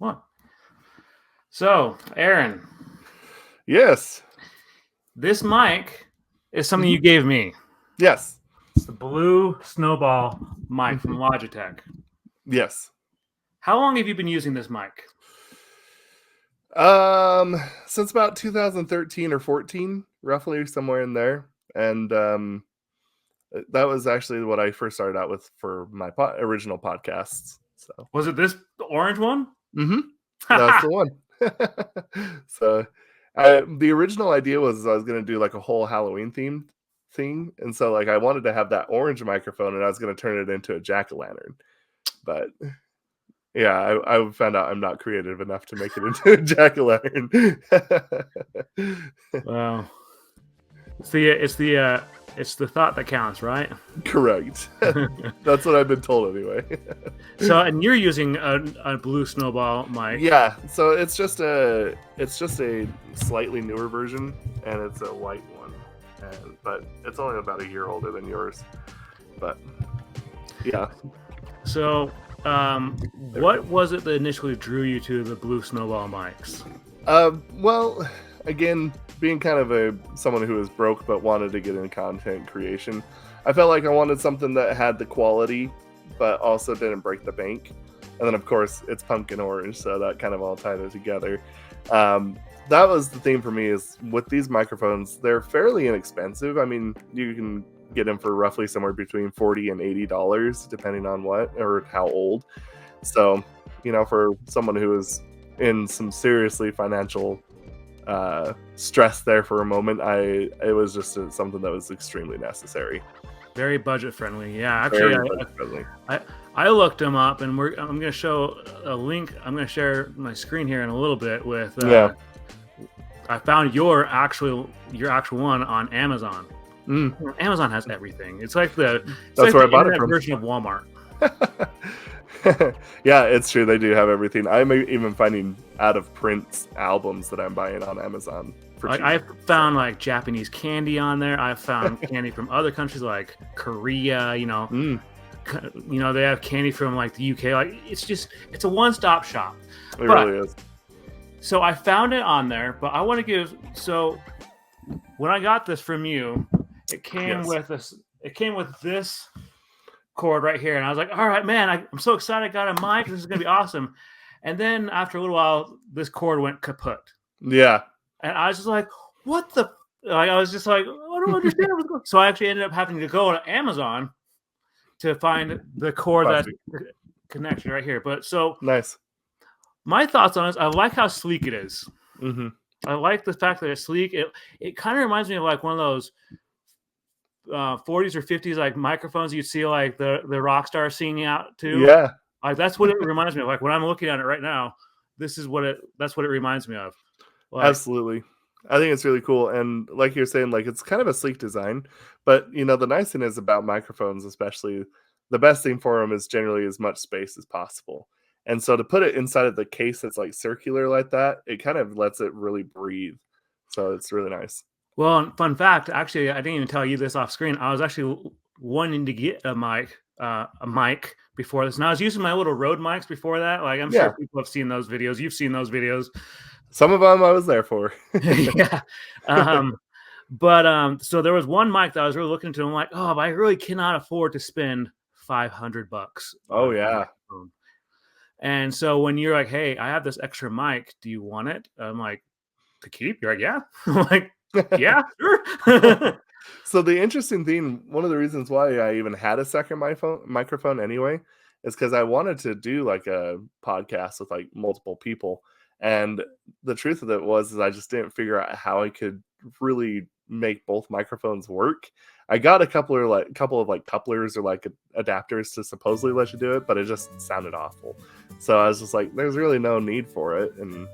What? So, Aaron. Yes. This mic is something you gave me. Yes. It's the Blue Snowball mic from Logitech. Yes. How long have you been using this mic? Since about 2013 or 14, roughly somewhere in there. And that was actually what I first started out with for my original podcasts. So was it this orange one? Mm-hmm. That's the one. So the original idea was I was going to do like a whole Halloween themed thing. And so like I wanted to have that orange microphone and I was going to turn it into a jack-o'-lantern. But yeah, I found out I'm not creative enough to make it into a jack-o'-lantern. Wow. It's the thought that counts, right? Correct. That's what I've been told anyway. So, and you're using a Blue Snowball mic. Yeah. So it's just a slightly newer version, and it's a white one, but it's only about a year older than yours. But yeah. So, what was it that initially drew you to the Blue Snowball mics? Well, again, being kind of someone who was broke but wanted to get into content creation, I felt like I wanted something that had the quality but also didn't break the bank. And then of course it's pumpkin orange, so that kind of all tied it together. That was the thing for me, is with these microphones, they're fairly inexpensive. I mean, you can get them for roughly somewhere between $40 and $80 depending on what or how old. So, for someone who is in some seriously financial stress there for a moment, it was just something that was extremely necessary. Very budget friendly. Yeah, actually, I looked them up, and I'm going to show a link. I'm going to share my screen here in a little bit with. I found your actual one on Amazon. Amazon has everything. It's like that's where I bought it from. Version of Walmart. Yeah, it's true. They do have everything. I'm even finding out of print albums that I'm buying on Amazon. I found like Japanese candy on there. I found candy from other countries like Korea. They have candy from like the UK. Like it's a one-stop shop. It really is. So I found it on there, but I want to give. So when I got this from you, it came with this. It came with this cord right here, and I was like, all right, man, I'm so excited I got a mic. This is gonna be awesome. And then after a little while, this cord went kaput. Yeah. And I was just like, what the? I was just like, I don't understand what's going on. So I actually ended up having to go to Amazon to find the cord that's connection right here. But so nice. My thoughts on this, I like how sleek it is. Mm-hmm. I like the fact that it's sleek. It kind of reminds me of like one of those 40s or 50s like microphones you'd see like the rock stars singing out to. Yeah. Like that's what it reminds me of. Like when I'm looking at it right now, that's what it reminds me of. Like, absolutely. I think it's really cool. And like you're saying, like it's kind of a sleek design, but the nice thing is about microphones, especially the best thing for them is generally as much space as possible. And so to put it inside of the case that's like circular like that, it kind of lets it really breathe. So it's really nice. Well, fun fact, actually, I didn't even tell you this off screen. I was actually wanting to get a mic before this. And I was using my little Rode mics before that. Like I'm sure people have seen those videos. You've seen those videos. Some of them I was there for. Yeah. But so there was one mic that I was really looking into. I'm like, but I really cannot afford to spend $500. Oh yeah. And so when you're like, hey, I have this extra mic, do you want it? I'm like, to keep? You're like, yeah. I'm like, yeah, sure. So the interesting thing, one of the reasons why I even had a second microphone anyway, is because I wanted to do like a podcast with like multiple people. And the truth of it was I just didn't figure out how I could really make both microphones work. I got a couple of like couplers or like adapters to supposedly let you do it, but it just sounded awful. So I was just like, there's really no need for it. And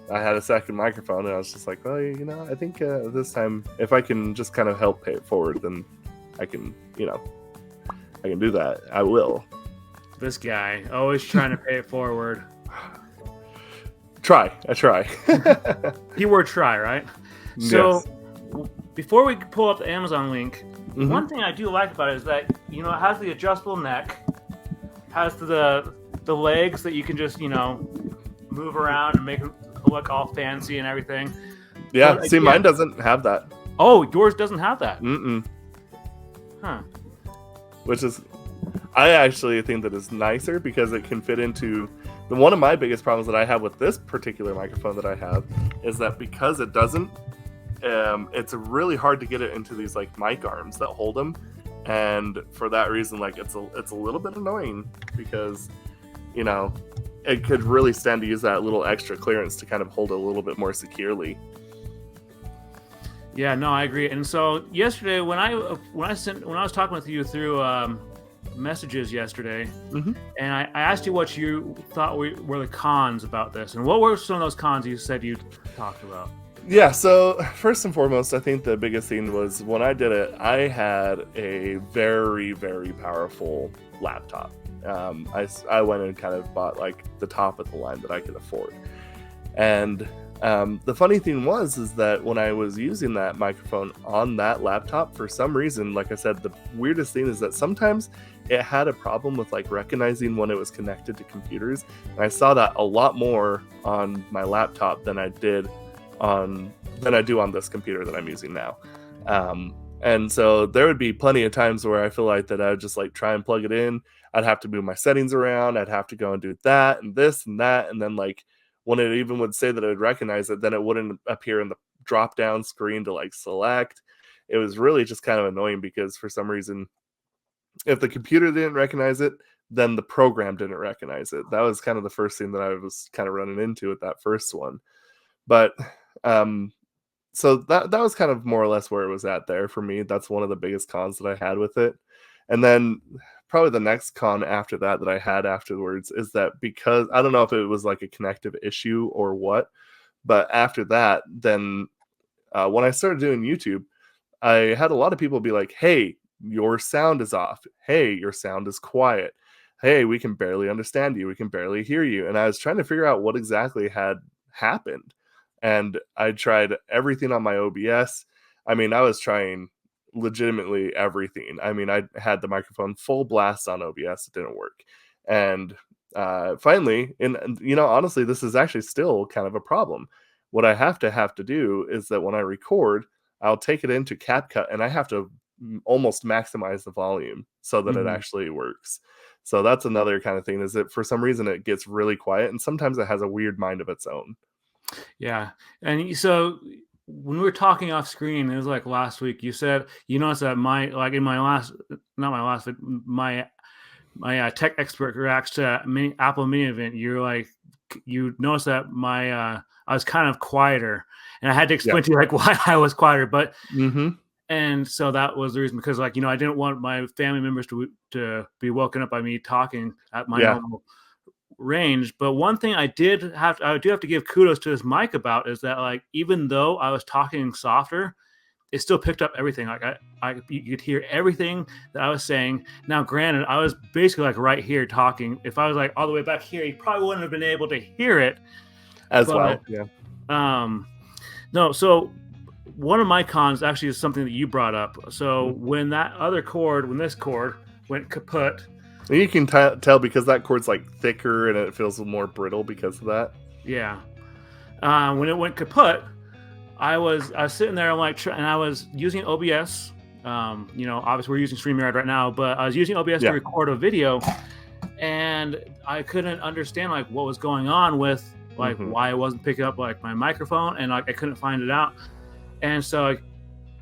I had a second microphone and I was just like, well, I think this time if I can just kind of help pay it forward, then I can do that. I will. This guy always trying to pay it forward. I try. Keyword try, right? So before we pull up the Amazon link, one thing I do like about it is that, it has the adjustable neck, has the the legs that you can just move around and make it look all fancy and everything. Yeah, but, see, mine doesn't have that. Oh, yours doesn't have that. Huh. Which is, I actually think that is nicer because it can fit into one of my biggest problems that I have with this particular microphone that I have is that because it doesn't, it's really hard to get it into these like mic arms that hold them, and for that reason, like it's a little bit annoying because it could really stand to use that little extra clearance to kind of hold it a little bit more securely. Yeah, no, I agree. And so yesterday, when I was talking with you through messages yesterday, and I asked you what you thought were the cons about this, and what were some of those cons you said you talked about? Yeah, so first and foremost, I think the biggest thing was when I did it, I had a very, very powerful laptop. I went and kind of bought like the top of the line that I could afford. And the funny thing is that when I was using that microphone on that laptop, for some reason, like I said, the weirdest thing is that sometimes it had a problem with like recognizing when it was connected to computers. And I saw that a lot more on my laptop than I do on this computer that I'm using now. And so there would be plenty of times where I feel like that I would just like try and plug it in. I'd have to move my settings around. I'd have to go and do that and this and that. And then like when it even would say that it would recognize it, then it wouldn't appear in the drop down screen to like select. It was really just kind of annoying because for some reason, if the computer didn't recognize it, then the program didn't recognize it. That was kind of the first thing that I was kind of running into with that first one. But so that was kind of more or less where it was at there for me. That's one of the biggest cons that I had with it. And then probably the next con after that I had afterwards is that because I don't know if it was like a connective issue or what, but after that, then when I started doing YouTube, I had a lot of people be like, hey, your sound is off. Hey, your sound is quiet. Hey, we can barely understand you. We can barely hear you. And I was trying to figure out what exactly had happened. And I tried everything on my OBS. I mean, I was trying legitimately everything. I mean, I had the microphone full blast on OBS. It didn't work. And finally, and honestly, this is actually still kind of a problem. What I have to do is that when I record, I'll take it into CapCut and I have to almost maximize the volume so that it actually works. So that's another kind of thing, is that for some reason it gets really quiet and sometimes it has a weird mind of its own. Yeah. And so when we were talking off screen, it was like last week, you said you noticed that my tech expert reacts to Apple mini event. You noticed that I was kind of quieter, and I had to explain to you like why I was quieter. But and so that was the reason, because I didn't want my family members to be woken up by me talking at my normal range. But one thing I do have to give kudos to this mic about is that even though I was talking softer, it still picked up everything. You could hear everything that I was saying. Now, granted, I was basically right here talking. If I was all the way back here, you probably wouldn't have been able to hear it well. Yeah. No. So one of my cons actually is something that you brought up. So when this cord went kaput. You can tell because that cord's thicker and it feels more brittle because of that. Yeah. When it went kaput, I was sitting there, and I was using OBS. Obviously we're using Streamyard right now, but I was using OBS to record a video, and I couldn't understand what was going on with why it wasn't picking up my microphone, and I couldn't find it out. And so I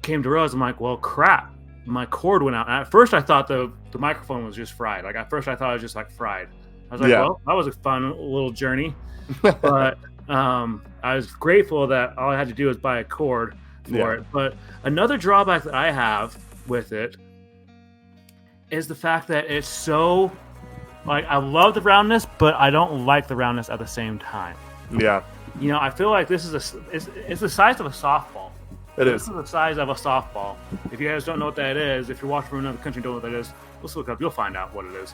came to realize, I'm like, well, crap. My cord went out. And at first I thought the microphone was just fried. At first I thought it was just fried. I was like, well, that was a fun little journey. But I was grateful that all I had to do was buy a cord for it. But another drawback that I have with it is the fact that it's so I love the roundness, but I don't like the roundness at the same time. Yeah. I feel like this is it's the size of a softball. This is the size of a softball. If you guys don't know what that is, if you're watching from another country and don't know what that is, let's look up. You'll find out what it is.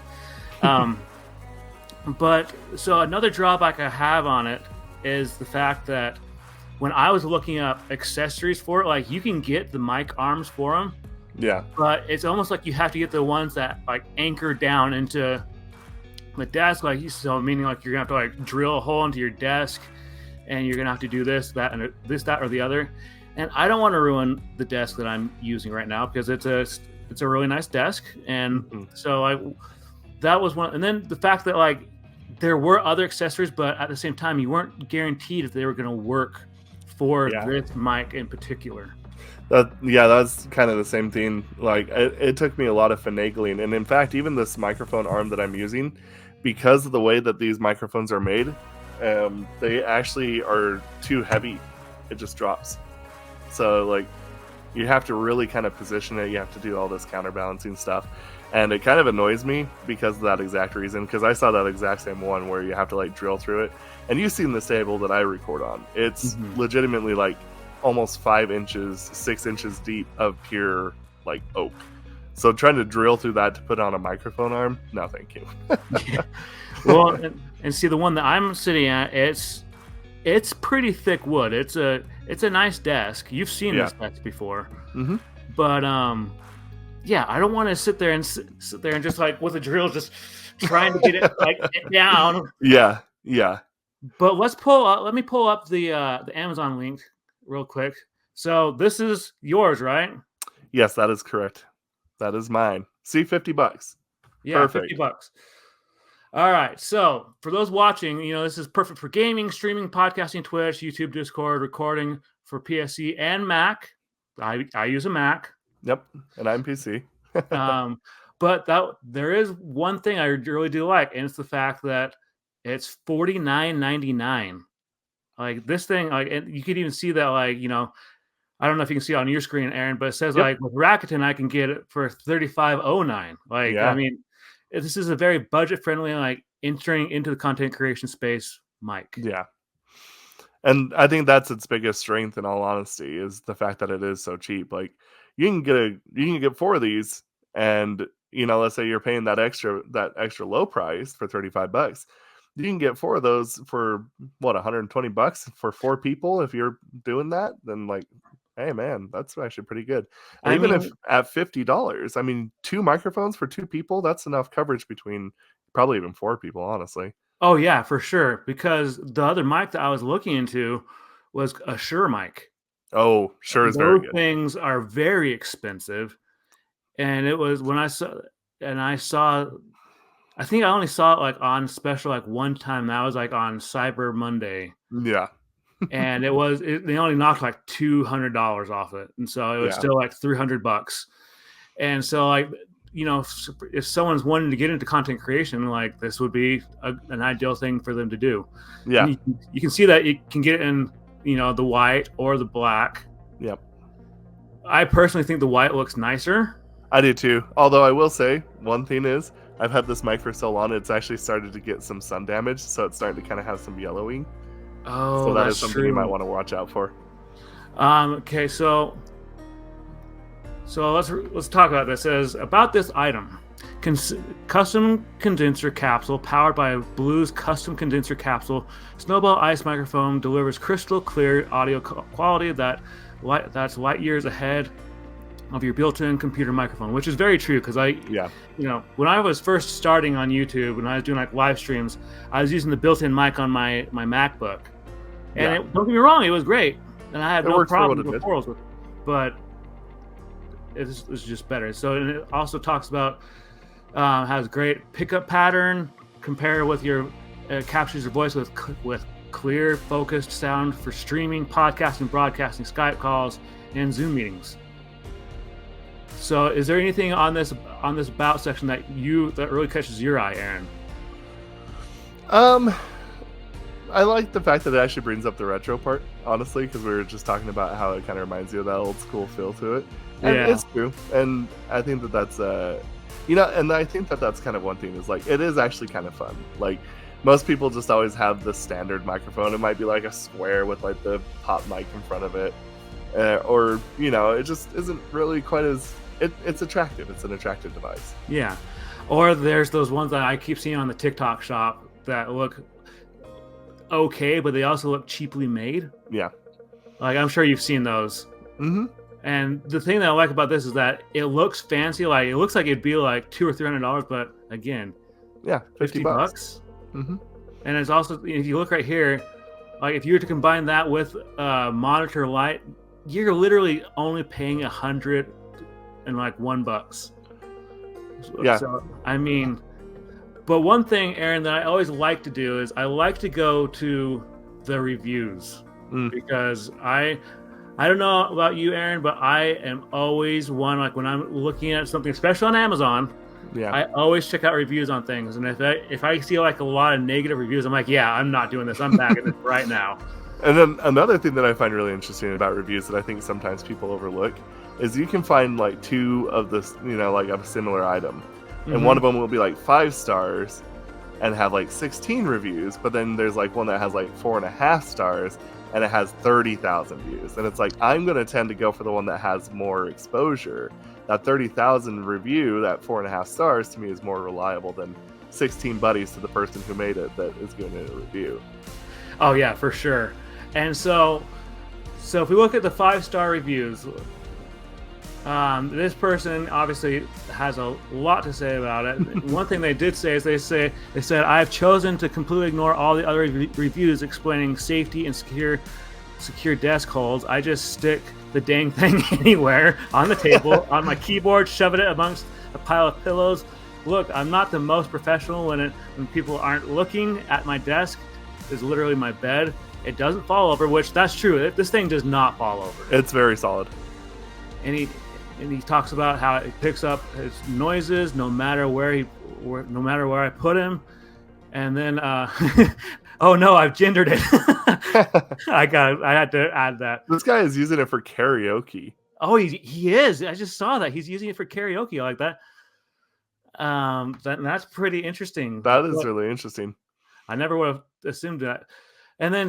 But so another drawback I have on it is the fact that when I was looking up accessories for it, you can get the mic arms for them. Yeah. But it's almost like you have to get the ones that anchor down into the desk, like so meaning like you're gonna have to like drill a hole into your desk, and you're gonna have to do this, that, and this, that, or the other. And I don't want to ruin the desk that I'm using right now because it's a really nice desk, and so that was one. And then the fact that like there were other accessories, but at the same time you weren't guaranteed if they were gonna work for this mic in particular. That's kind of the same thing. Like it took me a lot of finagling, and in fact, even this microphone arm that I'm using, because of the way that these microphones are made, they actually are too heavy. It just drops. So like, you have to really kind of position it. You have to do all this counterbalancing stuff, and it kind of annoys me because of that exact reason. Because I saw that exact same one where you have to like drill through it, and you've seen this table that I record on. It's legitimately like almost 5 inches, 6 inches deep of pure like oak. So trying to drill through that to put on a microphone arm, no, thank you. Well, and see the one that I'm sitting at, it's pretty thick wood. It's a nice desk. You've seen this desk before, but yeah, I don't want to sit there and just like with a drill, just trying to get it like down. Yeah. But let me pull up the Amazon link real quick. So this is yours, right? Yes, that is correct. That is mine. See, $50. Yeah, perfect. $50. All right. So for those watching, this is perfect for gaming, streaming, podcasting, Twitch, YouTube, Discord, recording for PSC and Mac. I use a Mac. Yep, and I'm PC. But there is one thing I really do like, and it's the fact that it's $49.99. Like this thing, like, and you could even see that, like, I don't know if you can see it on your screen, Aaron, but it says like with Rakuten, I can get it for $35.09. Like, I mean, this is a very budget friendly, like entering into the content creation space mic. Yeah. And I think that's its biggest strength, in all honesty, is the fact that it is so cheap. Like you can get 4 of these, and let's say you're paying that extra low price for $35. You can get 4 of those for what, $120 for 4 people. If you're doing that, then like, hey man, that's actually pretty good. And even if at $50, I mean, 2 microphones for 2 people, that's enough coverage between probably even 4 people, honestly. Oh yeah, for sure. Because the other mic that I was looking into was a Shure mic. Oh, Shure is very good. Those things are very expensive, and it was when I saw. I think I only saw it like on special like one time. That was like on Cyber Monday. Yeah. And they only knocked like $200 off it. And so it was still like $300. And so like, if someone's wanting to get into content creation, like this would be an ideal thing for them to do. Yeah. You can see that you can get it in, the white or the black. Yep. I personally think the white looks nicer. I do too. Although I will say one thing is, I've had this mic for so long, it's actually started to get some sun damage, so it's starting to kind of have some yellowing. Oh, so that is something you might want to watch out for. Okay, so let's talk about this. It says about this item: custom condenser capsule powered by Blue's custom condenser capsule. Snowball Ice microphone delivers crystal clear audio quality that's light years ahead of your built-in computer microphone, which is very true because when I was first starting on YouTube, when I was doing like live streams, I was using the built-in mic on my MacBook, and don't get me wrong, it was great, and I had no problem with it, but it's just better. So and it also talks about has great pickup pattern, compare with your captures your voice with clear, focused sound for streaming, podcasting, broadcasting, Skype calls, and Zoom meetings. So, is there anything on this about section that really catches your eye, Aaron? I like the fact that it actually brings up the retro part, honestly, because we were just talking about how it kind of reminds you of that old school feel to it. And it's true, and I think that's and I think that's kind of one thing is like it is actually kind of fun. Like most people just always have the standard microphone. It might be like a square with like the pop mic in front of it, or it just isn't really quite as. It's attractive. It's an attractive device. Yeah. Or there's those ones that I keep seeing on the TikTok shop that look okay, but they also look cheaply made. Yeah. Like, I'm sure you've seen those. Mm-hmm. And the thing that I like about this is that it looks fancy. Like, it looks like it'd be like $200 or $300, but again, Yeah, $50. And it's also, if you look right here, like if you were to combine that with monitor light, you're literally only paying $101. Yeah. So I mean, but one thing, Aaron, that I always like to do is I like to go to the reviews because I don't know about you, Aaron, but I am always one, like when I'm looking at something, especially on Amazon, I always check out reviews on things. And if I see like a lot of negative reviews, I'm like, yeah, I'm not doing this. I'm bagging this right now. And then another thing that I find really interesting about reviews that I think sometimes people overlook is you can find like two of this, like a similar item. And one of them will be like 5 stars and have like 16 reviews. But then there's like one that has like 4.5 stars and it has 30,000 views. And it's like, I'm going to tend to go for the one that has more exposure. That 30,000 review, that 4.5 stars to me is more reliable than 16 buddies to the person who made it that is giving it a review. Oh yeah, for sure. And so if we look at the 5-star reviews, this person obviously has a lot to say about it. One thing they did say is they said, I've chosen to completely ignore all the other reviews explaining safety and secure desk holds. I just stick the dang thing anywhere on the table, on my keyboard, shoving it amongst a pile of pillows. Look, I'm not the most professional when people aren't looking at my desk. It's literally my bed. It doesn't fall over, which that's true. This thing does not fall over. It's very solid. And he talks about how it picks up his noises no matter where I put him. And then oh no, I've gendered it. I had to add that. This guy is using it for karaoke. Oh, he is. I just saw that he's using it for karaoke like that. That's pretty interesting. That is really interesting. I never would have assumed that. And then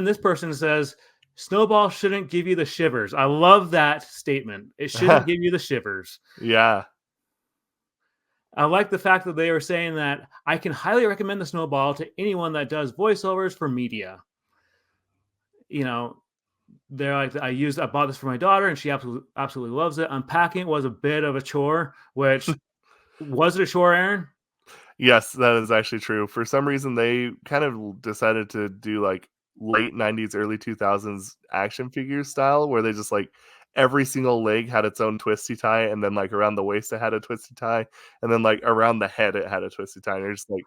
this person says, Snowball shouldn't give you the shivers. I love that statement. It shouldn't give you the shivers. Yeah. I like the fact that they were saying that I can highly recommend the Snowball to anyone that does voiceovers for media. They're like, I bought this for my daughter and she absolutely loves it. Unpacking was a bit of a chore, which was it a chore, Aaron? Yes, that is actually true. For some reason, they kind of decided to do like late 90s, early 2000s action figure style, where they just like every single leg had its own twisty tie, and then like around the waist it had a twisty tie, and then like around the head it had a twisty tie. And you're just like,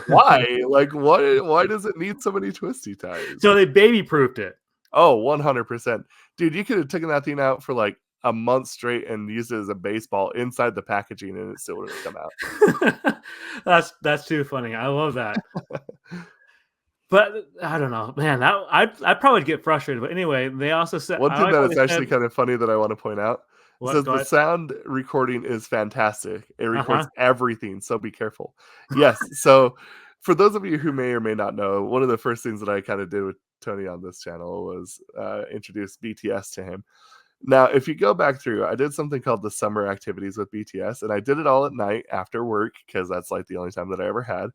why? Like, why does it need so many twisty ties? So they baby proofed it. Oh, 100%. Dude, you could have taken that thing out for like a month straight and used it as a baseball inside the packaging and it still wouldn't come out. That's too funny. I love that. But I don't know, man. I'd probably get frustrated. But anyway, they also said one thing that is actually kind of funny that I want to point out. It says the sound recording is fantastic. It records everything, so be careful. Yes. So for those of you who may or may not know, one of the first things that I kind of did with Tony on this channel was introduce BTS to him. Now, if you go back through, I did something called the summer activities with BTS, and I did it all at night after work because that's like the only time that I ever had.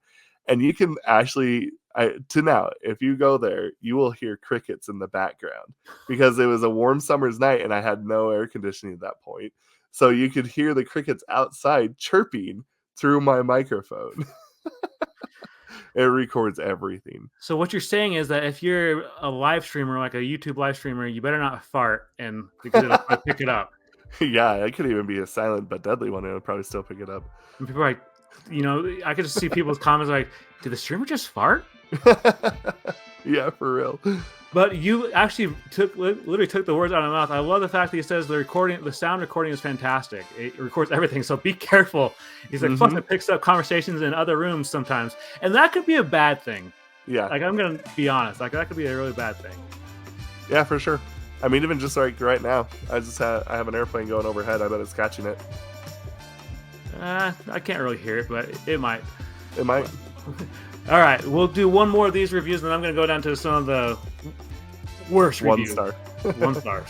And you can actually, if you go there, you will hear crickets in the background because it was a warm summer's night and I had no air conditioning at that point. So you could hear the crickets outside chirping through my microphone. It records everything. So what you're saying is that if you're a live streamer, like a YouTube live streamer, you better not fart because it'll pick it up. Yeah, it could even be a silent but deadly one. It would probably still pick it up. And people are like, I could just see people's comments like, did the streamer just fart? Yeah, for real. But you actually literally took the words out of my mouth. I love the fact that he says the sound recording is fantastic. It records everything, so be careful. He's like, plus it picks up conversations in other rooms sometimes, and that could be a bad thing. Yeah, like I'm gonna be honest, like that could be a really bad thing. Yeah, for sure. I mean, even just like right now, I have an airplane going overhead. I bet it's catching it. I can't really hear it, but it might. It might. All right, we'll do one more of these reviews, and then I'm going to go down to some of the worst reviews. 1 star. 1 stars.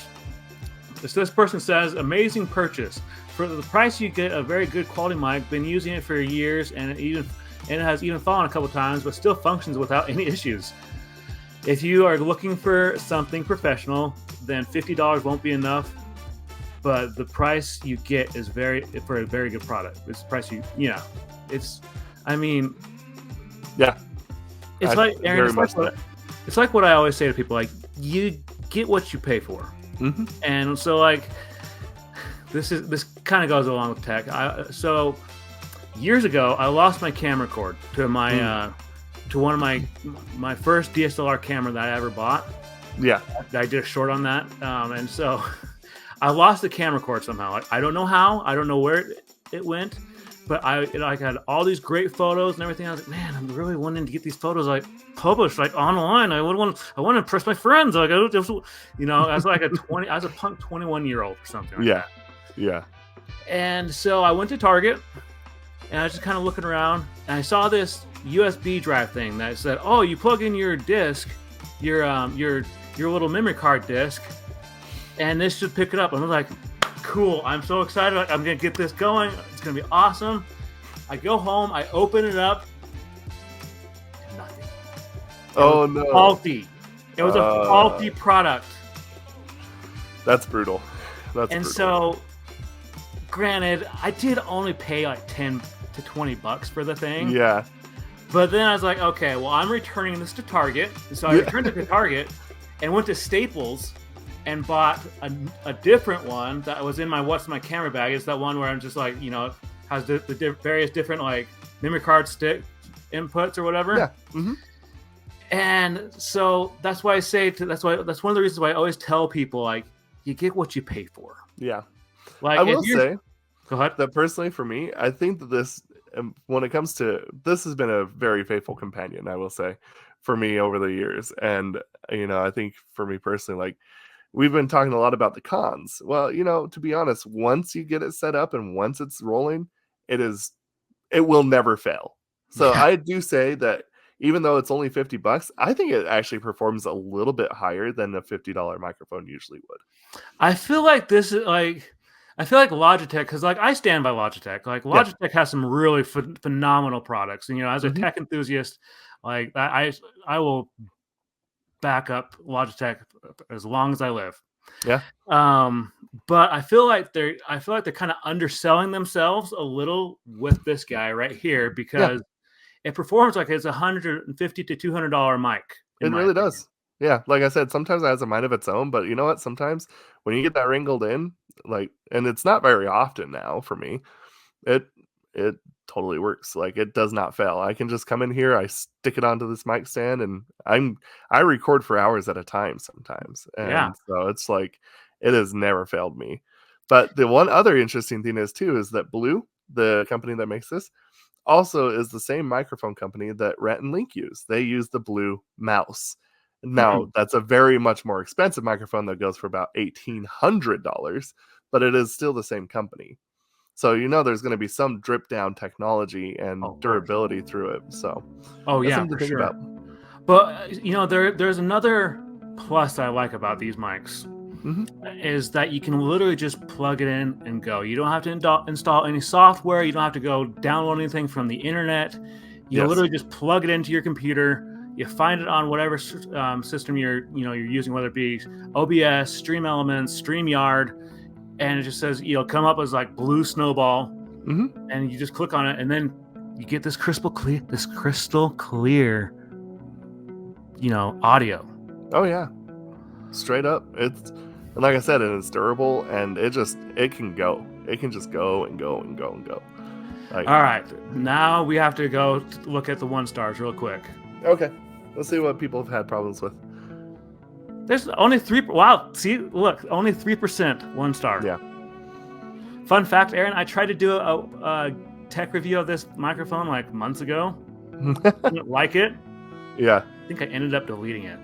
This person says, amazing purchase. For the price, you get a very good quality mic. Been using it for years, and it has even fallen a couple times, but still functions without any issues. If you are looking for something professional, then $50 won't be enough. But the price you get is for a very good product. It's the price it's I mean, yeah, it's like Aaron. It's like what I always say to people: like, you get what you pay for. Mm-hmm. And so, like, this kind of goes along with tech. So years ago, I lost my camera cord to my to one of my first DSLR camera that I ever bought. Yeah, I did a short on that, and so I lost the camera cord somehow. I don't know how. I don't know where it went, but I had all these great photos and everything. I was like, man, I'm really wanting to get these photos like published, like online. I want to impress my friends. Like, I was like I was a punk 21-year-old or something. Like yeah. And so I went to Target, and I was just kind of looking around, and I saw this USB drive thing that said, "Oh, you plug in your disc, your little memory card disc, and this should pick it up." And I was like, cool, I'm so excited. I'm gonna get this going. It's gonna be awesome. I go home, I open it up, nothing. Oh no, faulty. It was a faulty product. That's brutal. So, granted, I did only pay like $10 to $20 for the thing. Yeah. But then I was like, okay, well, I'm returning this to Target. So I returned it to Target and went to Staples and bought a different one that was in my what's my camera bag. It's that one where I'm just like, has the various different like memory card stick inputs or whatever. Yeah. Mm-hmm. And so that's why that's one of the reasons why I always tell people, like, you get what you pay for. Yeah. Like, I will say go ahead. That personally for me, I think that this, when it comes to, this has been a very faithful companion, I will say, for me over the years. And, I think for me personally, like, we've been talking a lot about the cons. Well, to be honest, once you get it set up and once it's rolling, it will never fail. So I do say that even though it's only $50, I think it actually performs a little bit higher than a $50 microphone usually would. I feel like Logitech, because like I stand by Logitech. Like Logitech has some really phenomenal products, and as a tech enthusiast, like I will back up Logitech as long as I live. Yeah. But I feel like they're kind of underselling themselves a little with this guy right here, because it performs like it's $150 to $200 mic. It really does. Yeah, like I said, sometimes it has a mind of its own, but you know what? Sometimes when you get that wrangled in, like, and it's not very often now for me, it totally works. Like, it does not fail. I can just come in here, I stick it onto this mic stand, and I record for hours at a time sometimes. And so it's like, it has never failed me. But the one other interesting thing is that Blue, the company that makes this, also is the same microphone company that Rhett and Link use. They use the Blue mouse. Now, that's a very much more expensive microphone that goes for about $1,800, but it is still the same company. So, there's going to be some drip down technology and durability through it. So, for sure. About. But, there's another plus I like about these mics, is that you can literally just plug it in and go. You don't have to install any software. You don't have to go download anything from the internet. You literally just plug it into your computer. You find it on whatever system you're using, whether it be OBS, Stream Elements, Streamyard, and it just says come up as like Blue Snowball, and you just click on it, and then you get this crystal clear, audio. Oh yeah, straight up. And like I said, it's durable, and it can go. It can just go and go and go and go. Like, all right, now we have to go look at the 1-stars real quick. Okay, let's see what people have had problems with. There's only 3. Wow, see, look, only 3% 1-star. Yeah. Fun fact, Aaron, I tried to do a tech review of this microphone like months ago. Didn't like it. Yeah. I think I ended up deleting it.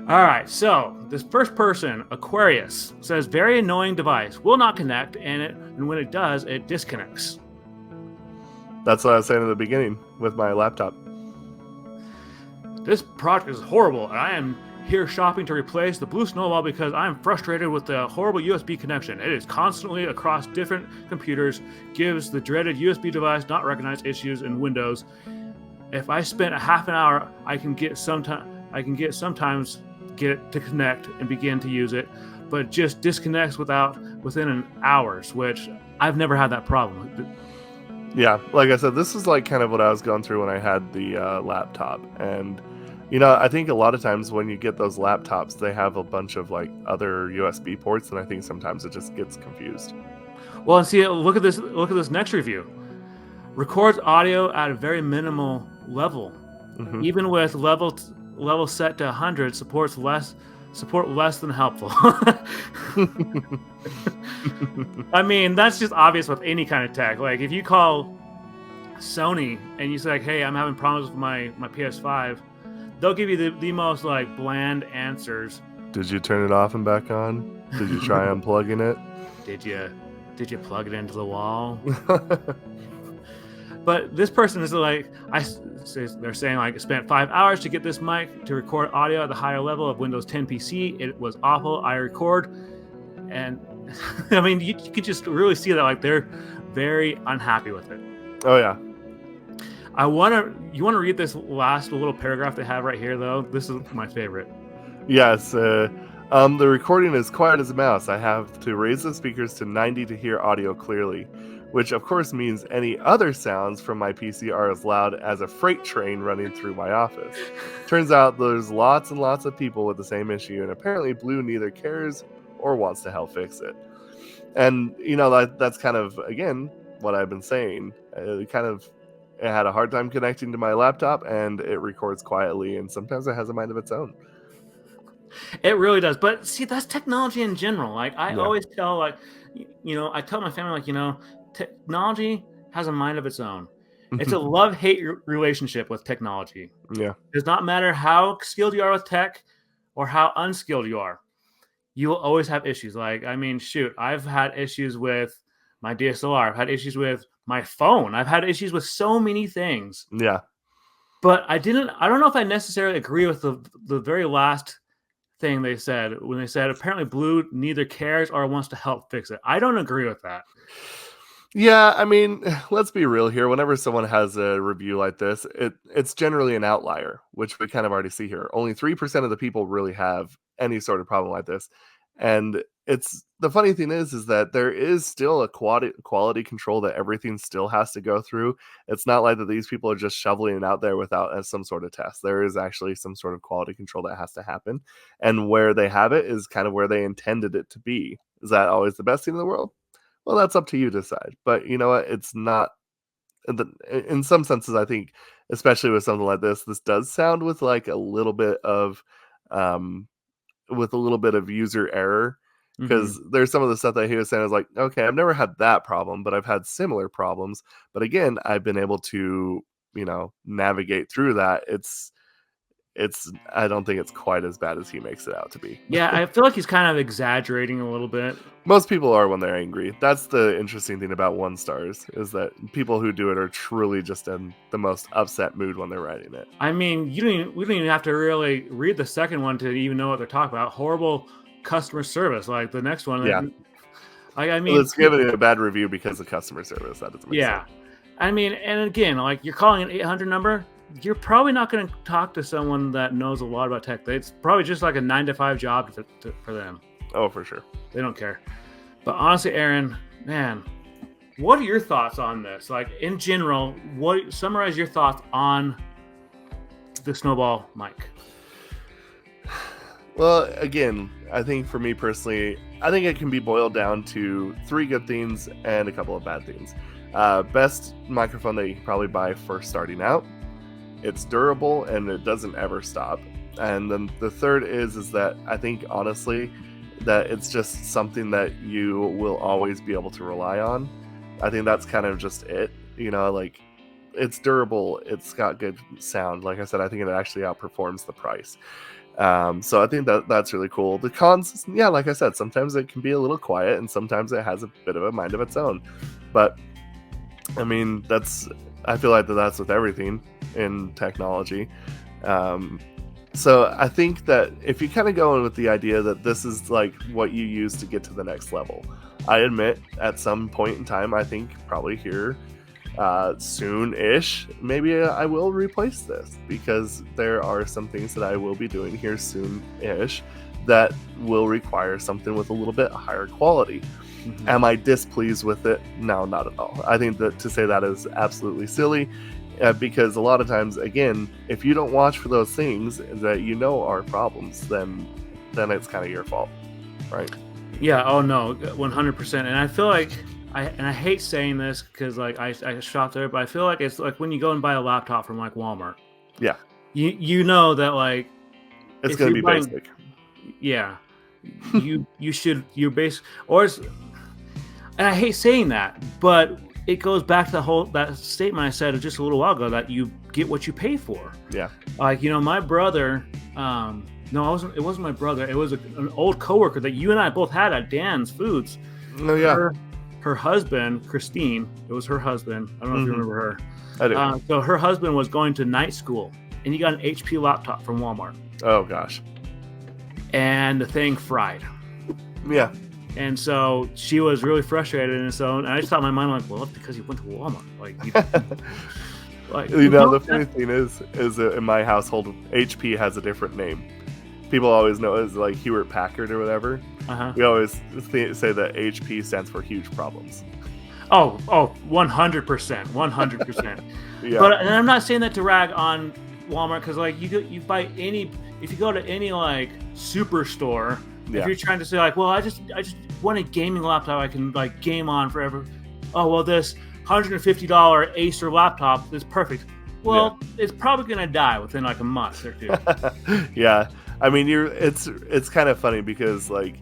All right, so this first person, Aquarius, says very annoying device, will not connect, and when it does, it disconnects. That's what I was saying in the beginning with my laptop. This product is horrible, and I am here shopping to replace the Blue Snowball because I am frustrated with the horrible USB connection. It is constantly across different computers, gives the dreaded USB device not recognized issues in Windows. If I spent a half an hour, I can sometimes get it to connect and begin to use it, but it just disconnects within an hours, which I've never had that problem. Yeah, like I said, this is like kind of what I was going through when I had the laptop. And, you know, I think a lot of times when you get those laptops, they have a bunch of like other USB ports, and I think sometimes it just gets confused. Well, and see, look at this next review. Records audio at a very minimal level. Mm-hmm. Even with level set to 100, support less than helpful. I mean, that's just obvious with any kind of tech. Like if you call Sony and you say like, "Hey, I'm having problems with my PS5," they'll give you the most like bland answers. Did you turn it off and back on? Did you try unplugging it? Did you plug it into the wall? But this person is like, they're saying like, spent 5 hours to get this mic to record audio at the higher level of Windows 10 PC. It was awful. I record, and I mean, you could just really see that like they're very unhappy with it. Oh yeah. You want to read this last little paragraph they have right here though? This is my favorite. Yes. The recording is quiet as a mouse. I have to raise the speakers to 90 to hear audio clearly, which of course means any other sounds from my PC are as loud as a freight train running through my office. Turns out there's lots and lots of people with the same issue, and apparently Blue neither cares or wants to help fix it. And, you know, that's kind of, again, what I've been saying. It had a hard time connecting to my laptop, and it records quietly, and sometimes it has a mind of its own. It really does. But see, that's technology in general. Like I always tell, like, you know, I tell my family, like, you know, technology has a mind of its own. It's a love-hate relationship with technology. Yeah. It does not matter how skilled you are with tech or how unskilled you are. You will always have issues. Like, I mean, shoot, I've had issues with my DSLR. I've had issues with my phone. I've had issues with so many things. Yeah. But I don't know if I necessarily agree with the very last thing they said when they said apparently Blue neither cares or wants to help fix it. I don't agree with that. Yeah, I mean, let's be real here. Whenever someone has a review like this, it's generally an outlier, which we kind of already see here. Only 3% of the people really have any sort of problem like this. And it's the funny thing is that there is still a quality control that everything still has to go through. It's not like that these people are just shoveling it out there without some sort of test. There is actually some sort of quality control that has to happen. And where they have it is kind of where they intended it to be. Is that always the best thing in the world? Well, that's up to you to decide. But you know what? It's not. In some senses, I think, especially with something like this does sound with like a little bit of user error, because there's some of the stuff that he was saying is like, okay, I've never had that problem, but I've had similar problems. But again, I've been able to, you know, navigate through that. I don't think it's quite as bad as he makes it out to be. Yeah, I feel like he's kind of exaggerating a little bit. Most people are when they're angry. That's the interesting thing about 1-stars, is that people who do it are truly just in the most upset mood when they're writing it. I mean, we don't even have to really read the second one to even know what they're talking about. Horrible customer service, like the next one. Yeah. I mean, let's give it a bad review because of customer service. That doesn't make sense. I mean, and again, like you're calling an 800 number. You're probably not going to talk to someone that knows a lot about tech. It's probably just like a 9-to-5 job for them. Oh, for sure. They don't care. But honestly, Aaron, man, what are your thoughts on this? Like in general, summarize your thoughts on the Snowball mic. Well, again, I think for me personally, I think it can be boiled down to 3 good things and a couple of bad things. Best microphone that you can probably buy for starting out. It's durable and it doesn't ever stop. And then the third is that I think honestly that it's just something that you will always be able to rely on. I think that's kind of just it. You know, like it's durable, it's got good sound. Like I said, I think it actually outperforms the price. So I think that's really cool. The cons, yeah, like I said, sometimes it can be a little quiet and sometimes it has a bit of a mind of its own. But I mean, I feel like that's with everything in technology. So I think that if you kind of go in with the idea that this is like what you use to get to the next level, I admit at some point in time, I think probably here soon-ish, maybe I will replace this, because there are some things that I will be doing here soon-ish that will require something with a little bit higher quality. Mm-hmm. Am I displeased with it? No, not at all. I think that to say that is absolutely silly, because a lot of times, again, if you don't watch for those things that you know are problems, then it's kind of your fault, right? Yeah. Oh no, 100%. And I feel like I hate saying this because like I shop there, but I feel like it's like when you go and buy a laptop from like Walmart. Yeah. You know that like it's going to be basic. Yeah. You're basic, or it's, and I hate saying that, but it goes back to that statement I said just a little while ago that you get what you pay for. Yeah. Like, my brother, no, it wasn't my brother. It was an old coworker that you and I both had at Dan's Foods. Oh, yeah. Her husband, Christine, it was her husband. I don't know if you remember her. I do. So her husband was going to night school, and he got an HP laptop from Walmart. Oh, gosh. And the thing fried. Yeah. And so she was really frustrated, and I just thought in my mind, like, well, it's because you went to Walmart. Like, the funny thing is in my household, HP has a different name. People always know it as like Hewlett Packard or whatever. Uh-huh. We always say that HP stands for huge problems. Oh, 100%, 100%. Yeah. But and I'm not saying that to rag on Walmart, because like you buy if you go to any like superstore, if you're trying to say like, well, I just want a gaming laptop I can like game on forever. Oh well, this $150 Acer laptop is perfect. Well, it's probably gonna die within like a month or two. Yeah. I mean, it's kind of funny because like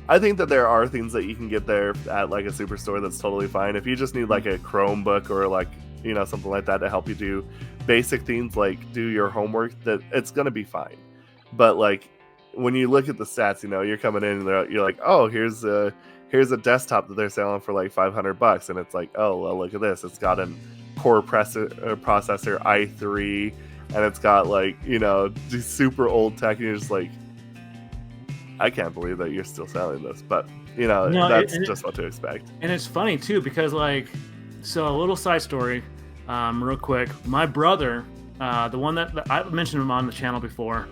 I think that there are things that you can get there at like a superstore that's totally fine. If you just need like a Chromebook or like something like that to help you do basic things like do your homework, that it's gonna be fine. But like when you look at the stats, you're coming in and you're like, oh, here's a desktop that they're selling for like $500, and it's like, oh well, look at this, it's got a Core processor i3. And it's got like, super old tech, and you're just like, I can't believe that you're still selling this. But, that's just what to expect. And it's funny too, because like, so a little side story, real quick. My brother, the one that I mentioned him on the channel before,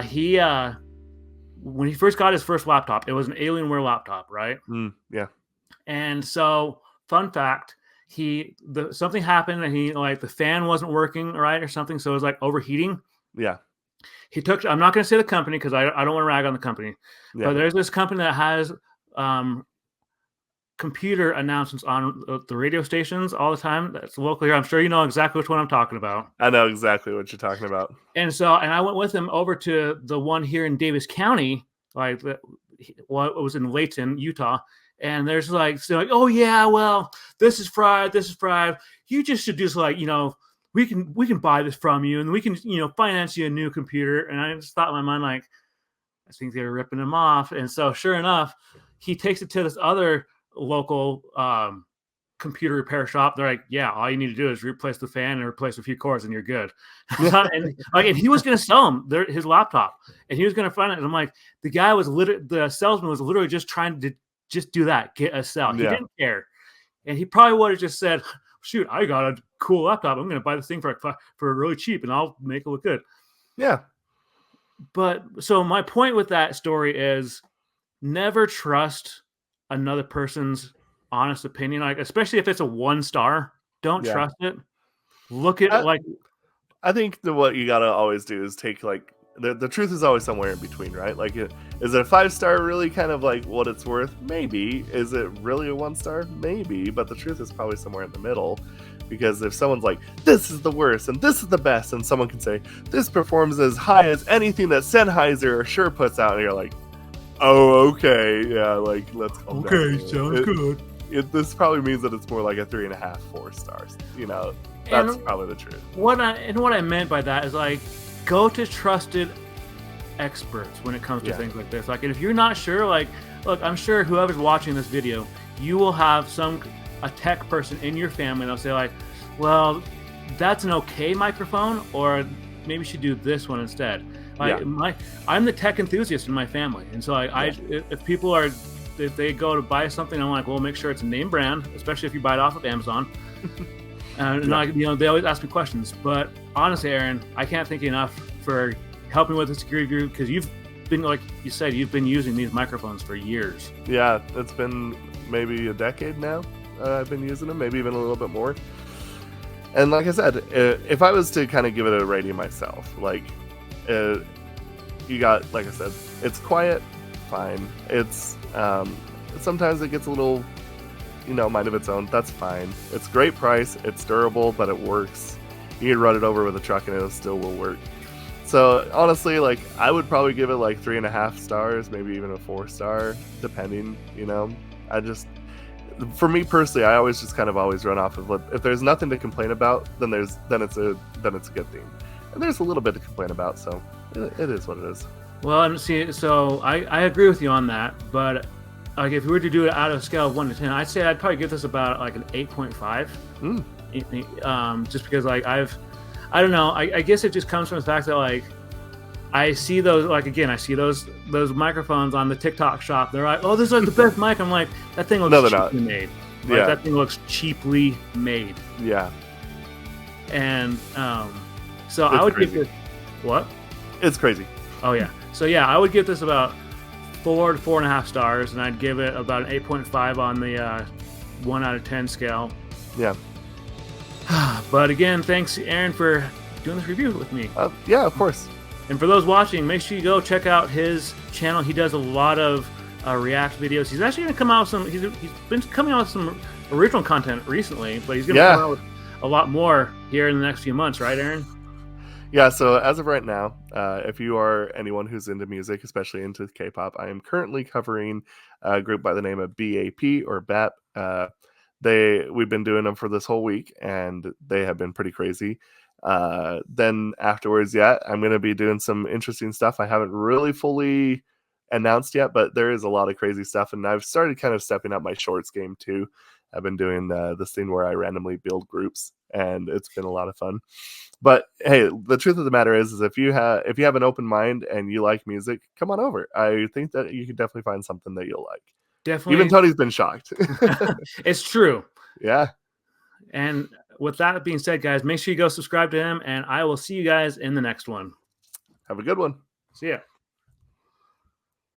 he, when he first got his first laptop, it was an Alienware laptop, right? Yeah. And so, fun fact, something happened and the fan wasn't working right or something, so it was like overheating. Yeah. I'm not going to say the company because I don't want to rag on the company, but there's this company that has computer announcements on the radio stations all the time. That's local here. I'm sure you know exactly which one I'm talking about. I know exactly what you're talking about. And I went with him over to the one here in Davis County, it was in Layton, Utah. And there's like, oh yeah, well, this is fried. You just should just we can buy this from you, and we can finance you a new computer. And I just thought in my mind, like, I think they were ripping him off. And so sure enough, he takes it to this other local computer repair shop. They're like, yeah, all you need to do is replace the fan and replace a few cords, and you're good. and he was going to sell him his laptop, and he was going to find it. And I'm like, the salesman was literally just trying to just do that, get a sell. He didn't care. And he probably would have just said, shoot, I got a cool laptop. I'm going to buy this thing for really cheap, and I'll make it look good. Yeah. But so my point with that story is never trust another person's honest opinion. Like, especially if it's a 1-star, don't trust it. Look at I think that what you got to always do is take like, the truth is always somewhere in between, right? Like, is it a 5-star really kind of like what it's worth? Maybe. Is it really a 1-star? Maybe. But the truth is probably somewhere in the middle. Because if someone's like, this is the worst and this is the best, and someone can say, this performs as high as anything that Sennheiser or Shure puts out, and you're like, oh, okay, yeah, like, let's calm down. Okay, sounds good. This probably means that it's more like a 3.5, 4 stars. That's probably the truth. What I meant by that is like, go to trusted experts when it comes to things like this. Like, and if you're not sure, like, look, I'm sure whoever's watching this video, you will have a tech person in your family. They'll say like, well, that's an okay microphone, or maybe you should do this one instead. I'm the tech enthusiast in my family, and so if they go to buy something, I'm like, well, make sure it's a name brand, especially if you buy it off of Amazon. They always ask me questions. But honestly, Aaron, I can't thank you enough for helping with the security group, because you've been, like you said, you've been using these microphones for years. Yeah, it's been maybe a decade now. I've been using them, maybe even a little bit more. And like I said, if I was to kind of give it a rating myself, like you got, like I said, it's quiet, fine. It's sometimes it gets a little, mind of its own. That's fine. It's great price. It's durable, but it works. You can run it over with a truck and it still will work. So honestly, like I would probably give it like 3.5 stars, maybe even a 4-star, depending. For me personally, I always just kind of always run off of if there's nothing to complain about, then it's a good thing. And there's a little bit to complain about, so it is what it is. Well, I'm so I agree with you on that, but like if we were to do it out of a scale of 1 to 10, I'd say I'd probably give this about like an 8.5. Just because like I don't know, I guess it just comes from the fact that like I see those those microphones on the TikTok shop. They're like, oh, this is like the best mic. I'm like, that thing looks cheaply made. Like, that thing looks cheaply made. Yeah. And so I would give this what? It's crazy. Oh yeah. So yeah, I would give this about 4 to 4.5 stars, and I'd give it about an 8.5 on the 1 out of 10 scale. Yeah. But again, thanks, Aaron, for doing this review with me. Yeah, of course. And for those watching, make sure you go check out his channel. He does a lot of React videos. He's actually going to come out with some. He's been coming out with some original content recently, but he's going to come out with a lot more here in the next few months, right, Aaron? Yeah. So as of right now, if you are anyone who's into music, especially into K-pop, I am currently covering a group by the name of BAP or BAP. We've been doing them for this whole week, and they have been pretty crazy. Then afterwards, I'm going to be doing some interesting stuff I haven't really fully announced yet, but there is a lot of crazy stuff, and I've started kind of stepping up my shorts game too. I've been doing this thing where I randomly build groups, and it's been a lot of fun. But hey, the truth of the matter is if you have an open mind and you like music, come on over. I think that you can definitely find something that you'll like. Definitely. Even Tony's been shocked. It's true. Yeah. And with that being said, guys, make sure you go subscribe to him, and I will see you guys in the next one. Have a good one. See ya.